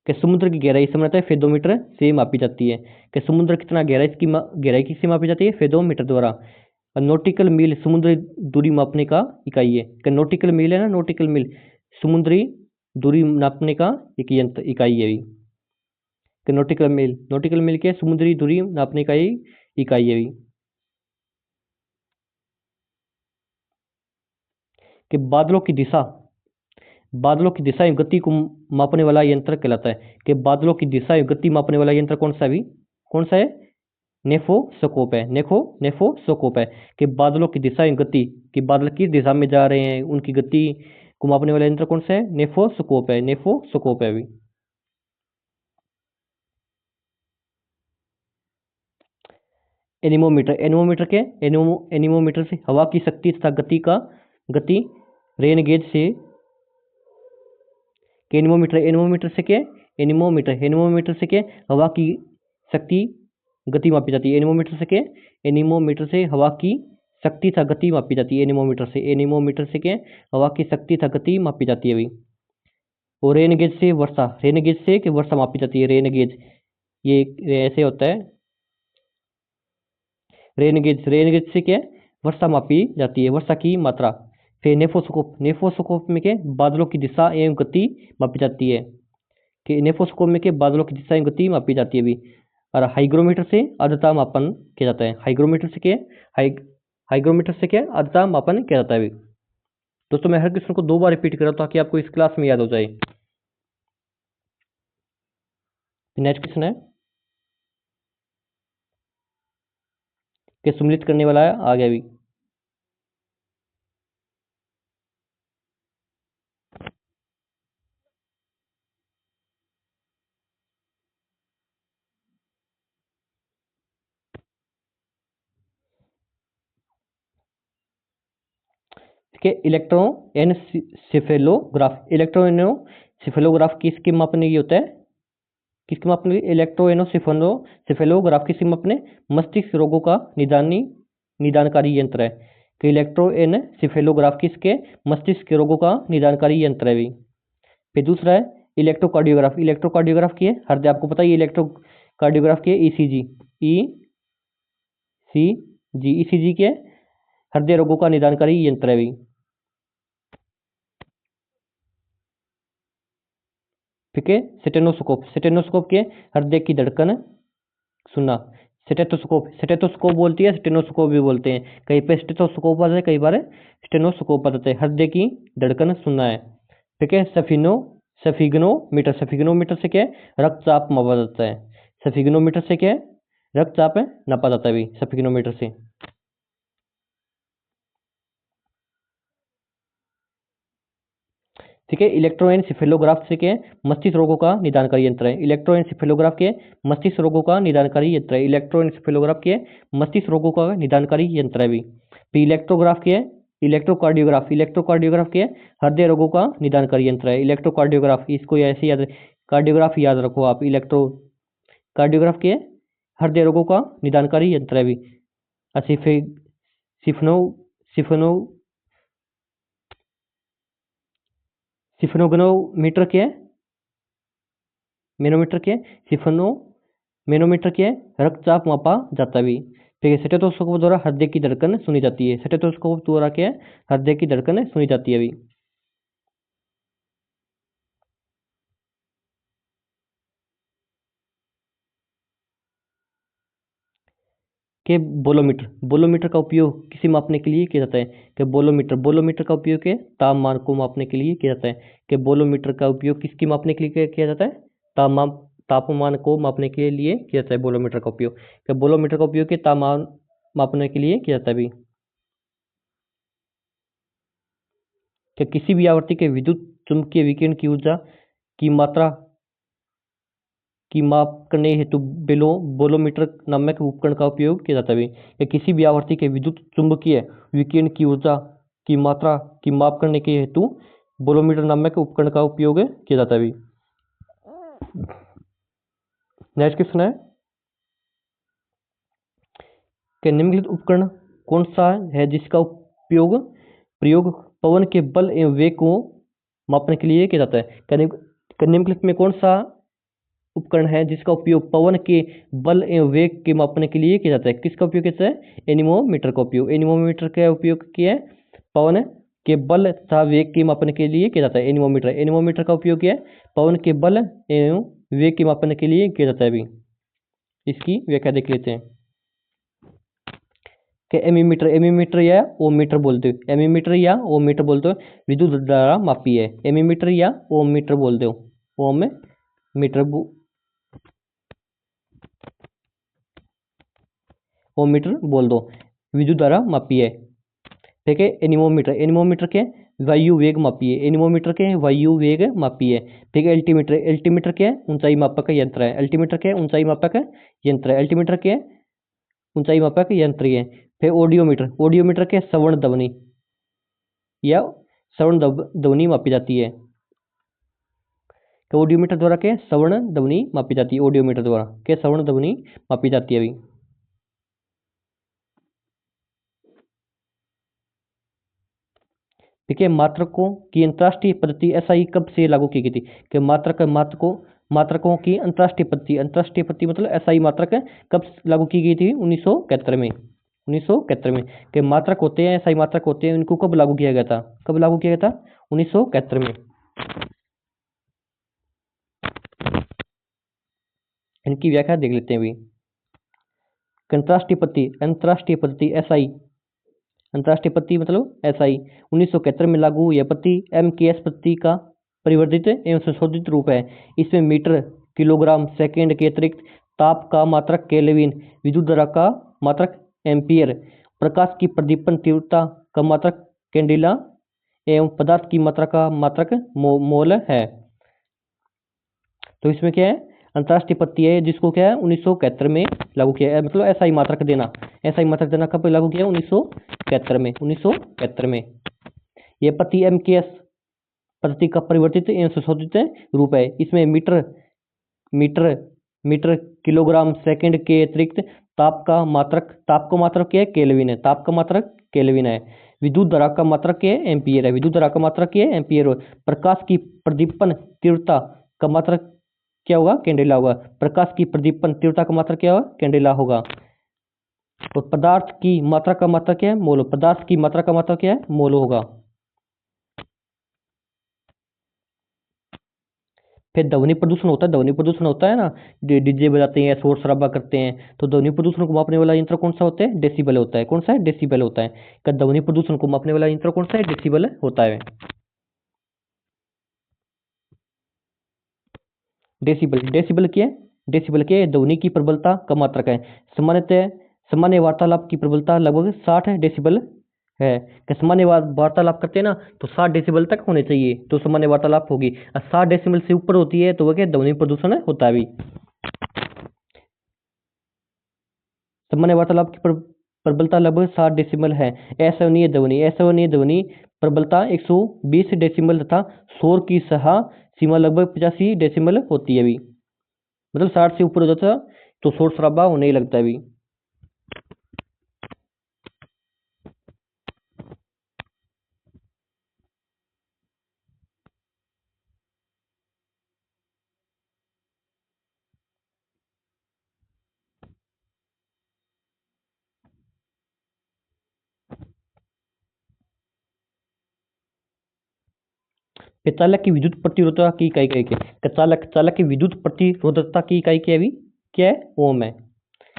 कि समुद्र की गहराई सामान्यतः फेदोमीटर से मापी जाती है। कि समुद्र कितना गहरा है, इसकी गहराई किससे मापी जाती है? फेदोमीटर द्वारा। नॉटिकल मील समुद्री दूरी मापने का इकाई है। कि नॉटिकल मील है ना, नॉटिकल मील समुद्री दूरी नापने का एक यंत्र इकाई है। कि नॉटिकल मील के समुद्री दूरी नापने का ही इकाई है। कि बादलों की दिशा एवं गति को मापने वाला यंत्र कहलाता है। कि बादलों की दिशा एवं गति मापने वाला यंत्र कौन सा? भी कौन सा है? नेफोस्कोप है। नेफोस्कोप है। कि बादलों की दिशा एवं गति, कि बादल किस दिशा में जा रहे हैं, उनकी गति को मापने वाला यंत्र कौन सा है? नेफोस्कोप है। नेफोस्कोप है। अभी एनीमोमीटर। एनीमोमीटर से हवा की शक्ति तथा गति रेन गेज से। एनीमोमीटर से क्या? एनीमोमीटर से क्या? हवा की शक्ति गति मापी जाती है। एनीमोमीटर से क्या? एनीमोमीटर से हवा की शक्ति तथा गति मापी जाती है। एनीमोमीटर से क्या? हवा की शक्ति तथा गति मापी जाती है। अभी और रेन गेज से वर्षा मापी जाती है। रेन गेज ये ऐसे होता है। रेन गेज से क्या? वर्षा मापी जाती है, वर्षा की मात्रा। फिर नेफोस्कोप में क्या? बादलों की दिशा एवं गति मापी जाती है। कि नेफोस्कोप में क्या? बादलों की दिशा एवं गति मापी जाती है। अभी और हाइग्रोमीटर से आर्द्रता मापन किया जाता है। हाइग्रोमीटर से क्या? हाइग्रोमीटर से क्या? आर्द्रता मापन किया जाता है। अभी दोस्तों मैं हर क्वेश्चन को 2 बार रिपीट कर रहा हूँ ताकि आपको इस क्लास में याद हो जाए। नेक्स्ट क्वेश्चन है कि सम्मिलित करने वाला है, आ गया। अभी के इलेक्ट्रोएनसेफेलोग्राफ किसके मापने की होता है? किसके मापने? इलेक्ट्रोएनसेफेलोग्राफ किसके मापने? मस्तिष्क रोगों का निदानकारी यंत्र है। कि इलेक्ट्रोएनसेफेलोग्राफ किसके? मस्तिष्क के रोगों का निदानकारी यंत्र है। भी फिर दूसरा है इलेक्ट्रोकार्डियोग्राफ की है हृदय, आपको पता है इलेक्ट्रोकार्डियोग्राफ की है ईसीजी के हृदय रोगों का निदानकारी यंत्र है। भी ठीक है। स्टेनोस्कोप के हृदय की धड़कन सुनना। स्टेथोस्कोप बोलती है, स्टेनोस्कोप भी बोलते हैं। कहीं पे स्टेथोस्कोप आ जाता है, कई बार स्टेनोस्कोप आ जाता है। हृदय की धड़कन सुनना है। ठीक है। सफिग्नोमीटर से क्या है? रक्तचाप मापा जाता है। सफिग्नोमीटर से क्या है? रक्तचाप नापा जाता है। भी सफिग्नोमीटर से। ठीक है। इलेक्ट्रोएनसेफेलोग्राफ से क्या है? मस्तिष्क रोगों का निदानकारी यंत्र है। इलेक्ट्रोएनसेफेलोग्राफ के मस्तिष्क रोगों का निदानकारी यंत्र है। इलेक्ट्रोएनसेफेलोग्राफ के मस्तिष्क रोगों का निदानकारी यंत्र है। भी फिर इलेक्ट्रोग्राफ के इलेक्ट्रोकार्डियोग्राफ के हृदय रोगों का निदानकारी यंत्र है। इलेक्ट्रोकार्डियोग्राफ इसको ऐसे याद, कार्डियोग्राफ याद रखो आप। कार्डियोग्राफ के हृदय रोगों का निदानकारी यंत्र है। भी सिफनो सिफनो सिफनोगनोमीटर क्या है? मैनोमीटर क्या है? मैनोमीटर क्या है? रक्तचाप मापा जाता है। भी ठीक है। स्टेथोस्कोप द्वारा हृदय की धड़कन सुनी जाती है। स्टेथोस्कोप द्वारा क्या है? हृदय की धड़कन सुनी जाती है। अभी कि बोलोमीटर, बोलोमीटर का उपयोग किसे मापने के लिए किया जाता है? कि बोलोमीटर, बोलोमीटर का उपयोग के तापमान को मापने के लिए किया जाता है। कि बोलोमीटर का उपयोग किसकी मापने के लिए किया जाता है? तापमान, तापमान को मापने के लिए किया जाता है बोलोमीटर का उपयोग। कि बोलोमीटर का उपयोग के तापमान मापने के लिए किया जाता है भी। कि किसी भी आवृत्ति के विद्युत चुंबकीय विकिरण की ऊर्जा की मात्रा की माप करने हेतु बोलोमीटर नामक उपकरण का उपयोग किया जाता है। या किसी भी आवृत्ति के विद्युत चुंबकीय विकिरण की ऊर्जा की मात्रा की माप करने के हेतु बोलोमीटर नामक उपकरण का उपयोग किया जाता है। नेक्स्ट क्वेश्चन है कि निम्नलिखित उपकरण कौन सा है जिसका उपयोग प्रयोग पवन के बल एवं वेग को मापने के लिए किया जाता है? निम्नलिखित में कौन सा उपकरण है जिसका उपयोग पवन के बल एवं वेग के मापने के लिए किया जाता है? किसका उपयोग किया जाता है? एनीमोमीटर का उपयोग। एनीमोमीटर का उपयोग किया है पवन के बल तथा वेग के मापने के लिए किया जाता है। एनीमोमीटर, एनीमोमीटर का उपयोग किया है पवन के बल एवं वेग के मापने के लिए किया जाता है। अभी इसकी व्याख्या देख लेते हैं कि एमीमीटर, एमीमीटर या ओममीटर बोलते हो, एमीमीटर या ओममीटर बोलते हो, विद्युत धारा मापी है। एमीमीटर या ओममीटर बोलते हो, ओम मीटर, ओममीटर बोल दो, विद्युत धारा मापी है। ठीक है। एनीमोमीटर, एनीमोमीटर के वायु वेग मापी है। एनीमोमीटर के वायु वेग मापी है। ठीक है। एल्टीमीटर, एल्टीमीटर के ऊंचाई मापक यंत्र है। एल्टीमीटर के ऊंचाई मापक यंत्र है। एल्टीमीटर के ऊंचाई मापक यंत्र है। फिर ऑडियोमीटर, ऑडियोमीटर के श्रवण ध्वनि या श्रवण ध्वनि मापी जाती है। तो ऑडियोमीटर द्वारा के श्रवण ध्वनि मापी जाती है। ऑडियोमीटर द्वारा के श्रवण ध्वनि मापी जाती है। अभी ठीक है। मात्रकों की अंतरराष्ट्रीय पद्धति एसआई कब से लागू की गई थी? कि मात्रकों की अंतरराष्ट्रीय पद्धति, अंतरराष्ट्रीय पद्धति मतलब एसआई मात्रक कब लागू की गई थी? 1971 में। 1971 में। के मात्रक होते हैं, एसआई मात्रक होते हैं, इनको कब लागू किया गया था? कब लागू किया गया था? 1971 में। इनकी व्याख्या देख लेते हैं अभी। अंतरराष्ट्रीय पद्धति, अंतरराष्ट्रीय पद्धति एसआई, अंतरराष्ट्रीय पद्धति मतलब एसआई 1971 में लागू हुई पद्धति एमकेएस पद्धति का परिवर्धित एवं संशोधित रूप है। इसमें मीटर, किलोग्राम, सेकेंड के अतिरिक्त ताप का मात्रक केल्विन, विद्युत धारा का मात्रक एम्पियर, प्रकाश की प्रदीपन तीव्रता का मात्रक कैंडिला एवं पदार्थ की मात्रा का मात्रक मोल है। तो इसमें क्या है? अंतरराष्ट्रीय पद्धति है जिसको क्या है 1971 में लागू किया है। मतलब एसआई मात्रक देना, एसआई मात्रक देना कब लागू किया? 1971 में। 1971 में यह पद्धति एमकेएस पद्धति का परिवर्तित एवं संशोधित रूप है। इसमें मीटर, किलोग्राम, सेकंड के अतिरिक्त ताप का मात्रक क्या है? केल्विन है। ताप का मात्रक केल्विन है। विद्युत धारा का मात्रक क्या है? एम्पियर है। विद्युत धारा का मात्रक क्या है? एम्पियर। प्रकाश की प्रदीपन तीव्रता का मात्रक क्या होगा? कैंडेला होगा। प्रकाश की प्रदीपन तीव्रता का मात्रक क्या होगा? कैंडेला होगा। तो पदार्थ की मात्रा का मात्रक क्या है? मोल। पदार्थ की मात्रा का मात्रक क्या है? मोल होगा। फिर ध्वनि प्रदूषण होता है, ध्वनि प्रदूषण होता है ना, डीजे बजाते हैं, शोर शराबा करते हैं, तो ध्वनि प्रदूषण को मापने वाला यंत्र कौन सा होता है? डेसिबल होता है। कौन सा है? डेसिबल होता है। क्या ध्वनि प्रदूषण को मापने वाला यंत्र कौन सा है? डेसिबल होता है। डेसिबल, डेसिबल क्या है? डेसिबल क्या है? ध्वनि की प्रबलता का मात्रक है। सामान्यतः सामान्य वार्तालाप की प्रबलता लगभग 60 डेसिबल है। कि सामान्य वार्तालाप करते हैं ना तो 60 डेसिबल तक होने चाहिए तो सामान्य वार्तालाप होगी। और 60 डेसिबल से ऊपर होती है तो वह क्या? ध्वनि प्रदूषण होता है। अभी सामान्य वार्तालाप की प्रबलता लगभग 60 डेसिबल है। अश्रवणीय ध्वनि, अश्रवणीय ध्वनि प्रबलता 120 डेसिबल तथा शोर की सहा सीमा लगभग 85 डेसिबल होती है। अभी मतलब 60 से ऊपर हो जाता है तो शोर शराबा होने ही लगता है। अभी चालक की विद्युत प्रतिरोधकता की इकाई क्या है? चालक की विद्युत प्रतिरोधकता की इकाई क्या है? अभी क्या है? ओम है।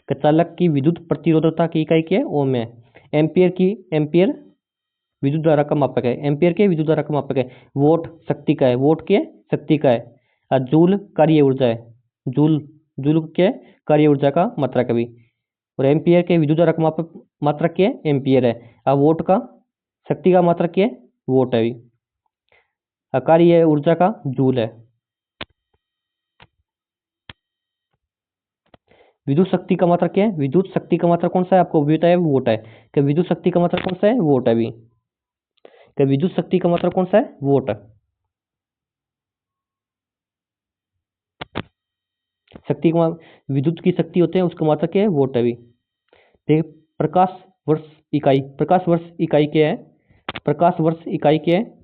कि चालक की विद्युत प्रतिरोधकता की इकाई क्या है, ओम है। एम्पियर विद्युत धारा का मापक है, एम्पियर के विद्युत धारा का मापक है। वोट शक्ति का है, वोट क्या है, शक्ति का है। और जूल कार्य ऊर्जा है, जूल जूल क्या है, कार्य ऊर्जा का मात्रक है भी। और एम्पियर के विद्युत धारा का मात्रक क्या है, एम्पियर है। और वोट का शक्ति का मात्रक क्या है, वोट है भी। और कार्य ऊर्जा का जूल है। विद्युत शक्ति का मात्रक क्या है, विद्युत शक्ति का मात्रक कौन सा है, आपको भी बताया वोट है। कि विद्युत शक्ति का मात्रक कौन सा है, वोट है भी। कि विद्युत शक्ति का मात्रक कौन सा है, वोट है। शक्ति का विद्युत की शक्ति होते हैं उसका मात्रक क्या है, वोट है भी। देखिए प्रकाश वर्ष इकाई, प्रकाश वर्ष इकाई क्या है, प्रकाश वर्ष इकाई क्या है,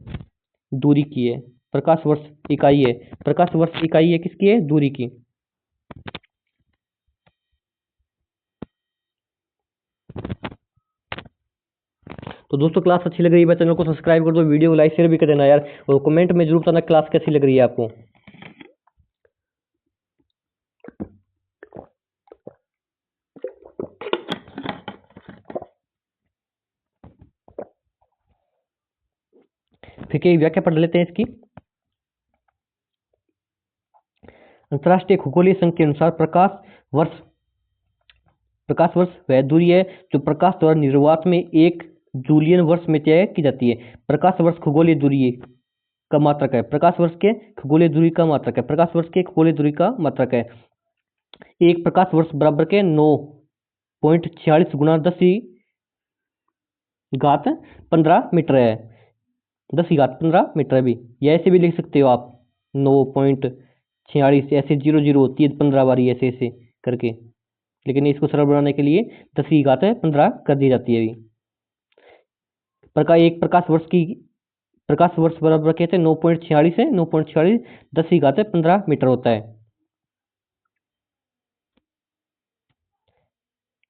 दूरी की है। प्रकाश वर्ष इकाई है, प्रकाश वर्ष इकाई है किसकी है, दूरी की। तो दोस्तों क्लास अच्छी लग रही है, चैनल को सब्सक्राइब कर दो, वीडियो को लाइक शेयर भी कर देना यार, और कमेंट में जरूर बताना क्लास कैसी लग रही है आपको। फिर एक व्याख्या पढ़ लेते हैं इसकी। अंतरराष्ट्रीय खगोलीय संघ के अनुसार प्रकाश वर्ष वह दूरी है जो प्रकाश द्वारा निर्वात में एक जूलियन वर्ष में तय की जाती है। प्रकाश वर्ष खगोलीय दूरी का मात्रक है, प्रकाश वर्ष के खगोलीय दूरी का मात्रक है, प्रकाश वर्ष के खगोलीय दूरी का मात्रक है। एक प्रकाश वर्ष बराबर के 9.46 गुणा 10⁻15 मीटर है, 10⁻15 मीटर है भी। या ऐसे भी लिख सकते हो आप 9.46, ऐसे 0 होती है 15 बारी ऐसे ऐसे करके, लेकिन इसको सरल बनाने के लिए 10⁻15 कर दी जाती है भी। एक प्रकाश वर्ष बराबर कहते हैं 9.46 है, 9.46 10⁻15 मीटर होता है।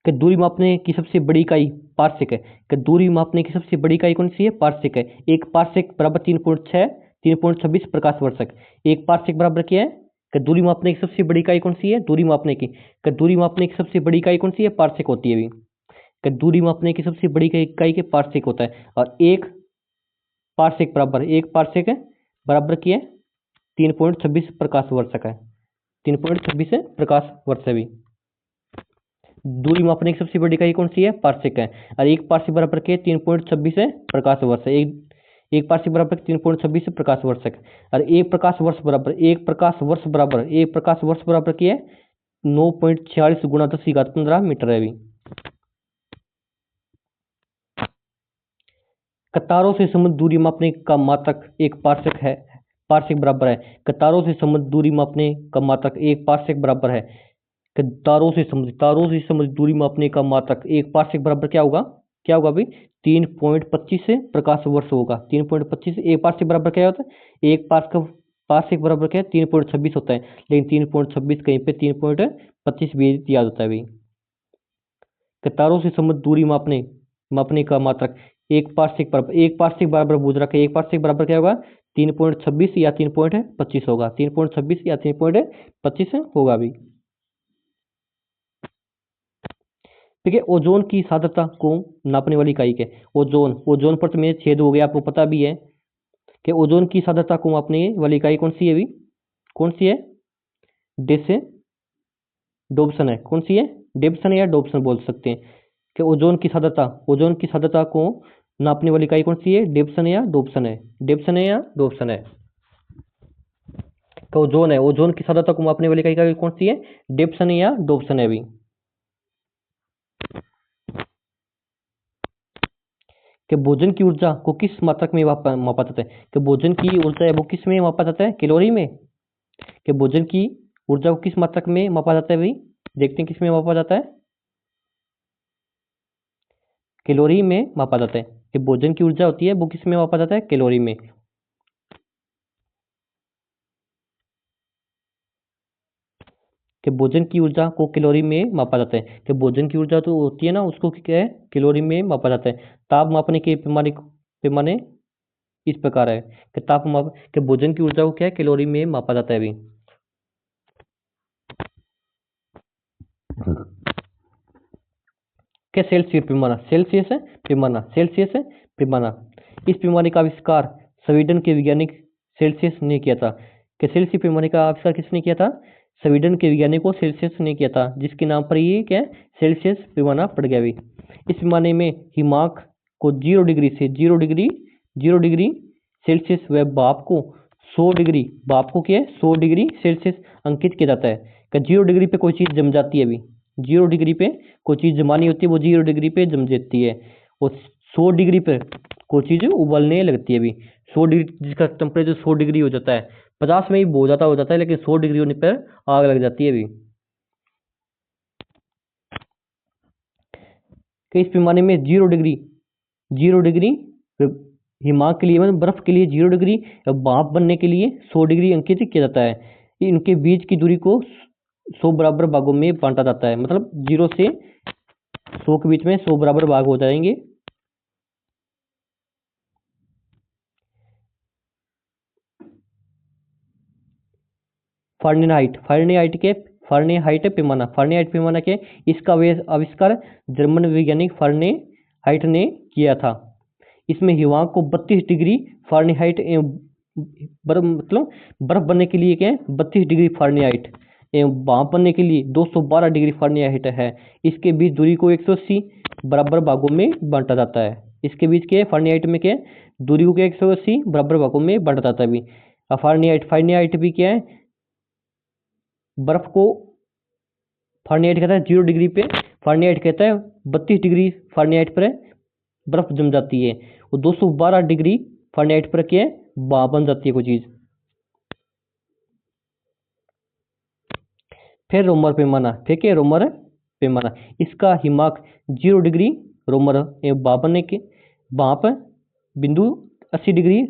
कि दूरी मापने की सबसे बड़ी इकाई पार्सेक है। कि दूरी मापने की सबसे बड़ी इकाई कौन सी है, पार्सेक है। एक पार्सेक बराबर 3.26 प्रकाश वर्षक। एक पार्सेक बराबर क्या है, कि दूरी मापने की सबसे बड़ी इकाई कौन सी है, दूरी मापने की। कि दूरी मापने की सबसे बड़ी इकाई कौन सी है, पार्सेक होती है भी। कि दूरी मापने की सबसे बड़ी इकाई के पार्सेक होता है। और एक पार्सेक बराबर की है 3.26 प्रकाश वर्षक है, 3.26 प्रकाश वर्ष है भी। दूरी मापने की सबसे बड़ी इकाई कौन सी है, पार्सेक है। और एक पार्सेक बराबर के 3.26 प्रकाश वर्ष है, एक पार्सेक बराबर 3.26 प्रकाश वर्षक। और एक प्रकाश वर्ष बराबर की है 9.46 गुणा 10⁻15 मीटर है भी। कतारों से संबंधित दूरी मापने का मात्रक एक पार्सेक बराबर है। कतारों से संबंधित दूरी मापने का मात्रक एक पार्सेक बराबर है। तारों से संबंधित दूरी मापने का मात्रक एक पार्सेक बराबर क्या होगा भाई, 3.25 प्रकाश वर्ष होगा। 3.25 एक पार्सेक बराबर क्या होता है, एक पार्सेक बराबर क्या है 3.26 होता है, लेकिन 3.26 कहीं पे 3.25 भी याद होता है भाई। तारों से संबंधित दूरी मापने का मात्रक एक पार्सेक बराबर बुझ रखा है। एक पार्सेक बराबर क्या होगा, 3.26 या 3.25 होगा, 3.26 या 3.25 होगा भी। ठीक है, ओजोन की सांद्रता को नापने वाली इकाई है ओजोन पर तो मेरे छेद हो गया, आपको पता भी है कि ओजोन की सांद्रता को मापने वाली इकाई कौन सी है भी, कौन सी है, डोप्सन है। कौन सी है, डेप्सन या डोप्सन बोल सकते हैं। कि ओजोन की सांद्रता को नापने वाली इकाई कौन सी है, डेप्सन या डोप्सन है। तो ओजोन की सांद्रता को मापने वाली इकाई कौन सी है, डेप्सन या डोप्सन है भी। कि भोजन की ऊर्जा को किस मात्रक में मापा जाता है। कि भोजन की ऊर्जा है वो किस में मापा जाता है, कैलोरी में। कि भोजन की ऊर्जा को किस मात्रक में मापा जाता है भाई, देखते हैं किस में मापा जाता है, कैलोरी में मापा जाता है। कि भोजन की ऊर्जा होती है वो किस में मापा जाता है, कैलोरी में। कि भोजन की ऊर्जा को कैलोरी में मापा जाता है। कि भोजन की ऊर्जा तो होती है ना, उसको क्या है, कैलोरी में मापा जाता है। ताप मापने के पैमाने इस प्रकार है कि कि भोजन की ऊर्जा को क्या है, कैलोरी में मापा जाता है अभी। क्या सेल्सियस पैमाना, सेल्सियस पैमाना, सेल्सियस पैमाना। इस पैमाने का आविष्कार स्वीडन के वैज्ञानिक सेल्सियस ने किया था। कि सेल्सियस पैमाने का आविष्कार किसने किया था? स्वीडन के वैज्ञानिक को सेल्सियस ने किया था, जिसके नाम पर ये क्या सेल्सियस पैमाना पड़ गया भी। इस पैमाने में हिमांक को 0 डिग्री से 0 डिग्री सेल्सियस व भाप को 100 डिग्री, भाप को क्या है 100 डिग्री सेल्सियस अंकित किया जाता है। कि 0 डिग्री पे कोई चीज़ जम जाती है अभी, 0 डिग्री पे कोई चीज़ जमानी होती है, वो 0 डिग्री पे जम जाती है। और 100 डिग्री पे कोई चीज़ उबलने लगती है अभी। 100 डिग्री जिसका टेम्परेचर 100 डिग्री हो जाता है, 50 में ही बहुत ज़्यादा हो जाता है, लेकिन 100 डिग्री होने पर आग लग जाती है अभी। कि इस पैमाने में 0 डिग्री हिमांक के लिए मतलब बर्फ के लिए 0 डिग्री, भाप बनने के लिए 100 डिग्री अंकित किया जाता है। इनके बीच की दूरी को 100 बराबर भागों में बांटा जाता है, मतलब 0 से 100 के बीच में 100 बराबर भाग हो जाएंगे। फारेनहाइट पैमाना के इसका आविष्कार जर्मन वैज्ञानिक फारेनहाइट ने किया था। इसमें हिमांक को 32 डिग्री फारेनहाइट बर्फ मतलब बर्फ बनने के लिए क्या है 32 डिग्री फारेनहाइट एवं भाप बनने के लिए 212 डिग्री फारेनहाइट है। इसके बीच दूरी को 180 बराबर भागों में बांटा जाता है। इसके बीच के फारेनहाइट में क्या दूरी को 180 बराबर भागों में बांटा जाता है भी। फारेनहाइट भी क्या है बर्फ को फारेनहाइट कहता है 0 डिग्री पे, फारेनहाइट कहता है 32 डिग्री फारेनहाइट पर बर्फ जम जाती है, और 212 डिग्री फारेनहाइट पर क्या है भाप बन जाती है कोई चीज। फिर रोमर पैमाना, इसका हिमांक 0 डिग्री रोमर भाप बनने के भाप बिंदु 80 डिग्री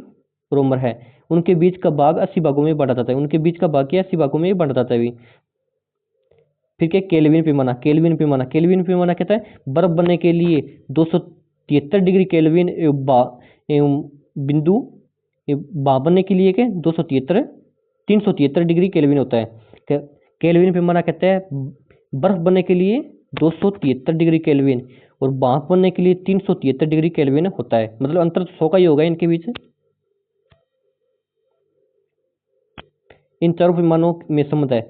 रोमर है। उनके बीच का भाग 80 भागों में बांटा जाता है, उनके बीच का भाग क्या 80 भागों में बांटा जाता है भी। फिर क्या केल्विन पैमाना कहता है बर्फ बनने के लिए 273 डिग्री केल्विन बिंदु भाप बनने के लिए क्या 373 डिग्री केल्विन होता है। केल्विन पैमाना कहता है बर्फ बनने के लिए 273 डिग्री केल्विन और भाप बनने के लिए 373 डिग्री केल्विन होता है, मतलब अंतर 100 का ही होगा इनके बीच। इन चारों पैमानों में संबंध है।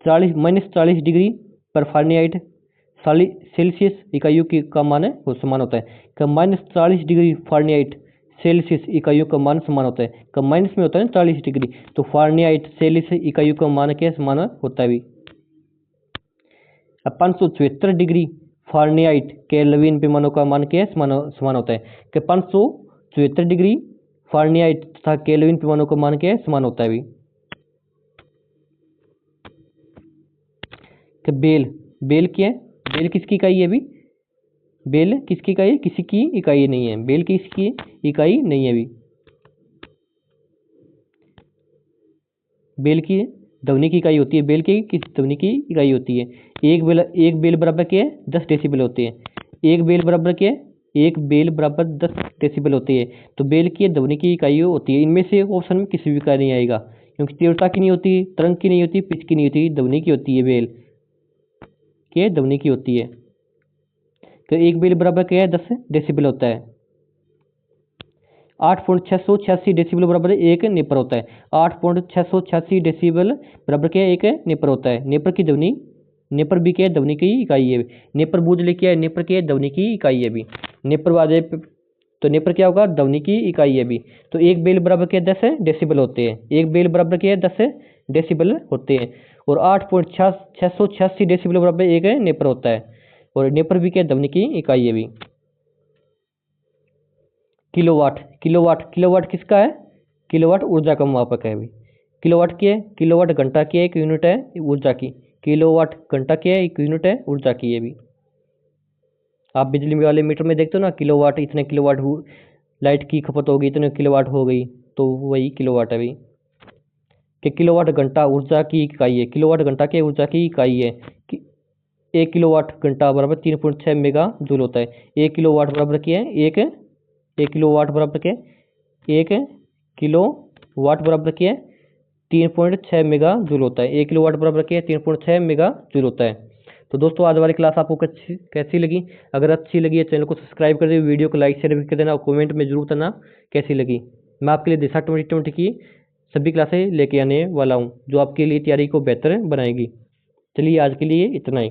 -40 डिग्री पर फारेनहाइट सेल्सियस इकाइयों का मान वो समान होता है। -40 डिग्री फारेनहाइट सेल्सियस इकाइयों का मान समान होता है। माइनस में होता है 40 डिग्री, तो फारेनहाइट सेल्सियस इकाइयों का मान क्या समान होता है भी। 574 डिग्री फारेनहाइट केल्विन पैमानों का मान क्या समान होता है। कि 574 डिग्री फारेनहाइट तथा केल्विन पैमानों का मान क्या समान होता है भी। कि बेल क्या है, बेल किसकी इकाई है अभी, बेल किसकी इकाई है, किसी की इकाई नहीं है, बेल किसकी इकाई नहीं है अभी। बेल की ध्वनि की इकाई होती है, बेल की किस ध्वनि की इकाई होती है। एक बेल बराबर क्या है 10 डेसिबल होते हैं। एक बेल बराबर क्या है 10 डेसिबल होती है। तो बेल की ध्वनि की इकाई होती है। इनमें से ऑप्शन में किसी भी का नहीं आएगा, क्योंकि तीव्रता की नहीं होती, तरंग की नहीं होती, पिच की नहीं होती, ध्वनि की होती है। बेल के ध्वनि की होती है। तो एक बेल बराबर क्या है 10 डेसिबल होता है। 8.686 डेसिबल बराबर एक नेपर होता है। 8.686 डेसिबल बराबर क्या एक नेपर होता है। नेपर की ध्वनि, नेपर भी क्या है ध्वनि की इकाई है। नेपर बूझ ले क्या है, नेपर क्या है ध्वनि की इकाई है भी। नेपर बाजे तो नेपर क्या होगा ध्वनि की इकाई है भी। तो एक बेल बराबर क्या 10 डेसिबल होते हैं। एक बेल बराबर क्या है 10 डेसिबल होते हैं। और 8.686 डेसिबल बराबर एक नेपर होता है। और नेपर भी क्या ध्वनि की इकाई है भी। किलोवाट किसका है, किलोवाट ऊर्जा का मापक है अभी। किलोवाट की है, किलोवाट घंटा की है, एक यूनिट है ऊर्जा की। किलोवाट घंटा की है, एक यूनिट है ऊर्जा की है अभी। आप बिजली वाले मीटर में देखते हो ना, किलोवाट इतने किलोवाट लाइट की खपत होगी, इतने किलोवाट हो गई, तो वही किलोवाट है अभी। कि किलोवाट घंटा ऊर्जा की इकाई है, किलोवाट घंटा की ऊर्जा की इकाई है। कि 1 किलोवाट घंटा बराबर 3.6 मेगा जूल होता है। 1 किलोवाट बराबर क्या है एक किलोवाट बराबर क्या है 1 किलोवाट बराबर क्या है 3.6 मेगा जूल होता है। 1 किलोवाट बराबर क्या है 3.6 मेगा जूल होता है। तो दोस्तों आज हमारी क्लास आपको कैसी लगी? अगर अच्छी लगी है चैनल को सब्सक्राइब कर दे, वीडियो को लाइक शेयर भी कर देना और कमेंट में जरूर बताना कैसी लगी। मैं आपके लिए दिशा 2020 की सभी क्लासें लेके आने वाला हूँ जो आपके लिए तैयारी को बेहतर बनाएगी। चलिए आज के लिए इतना ही।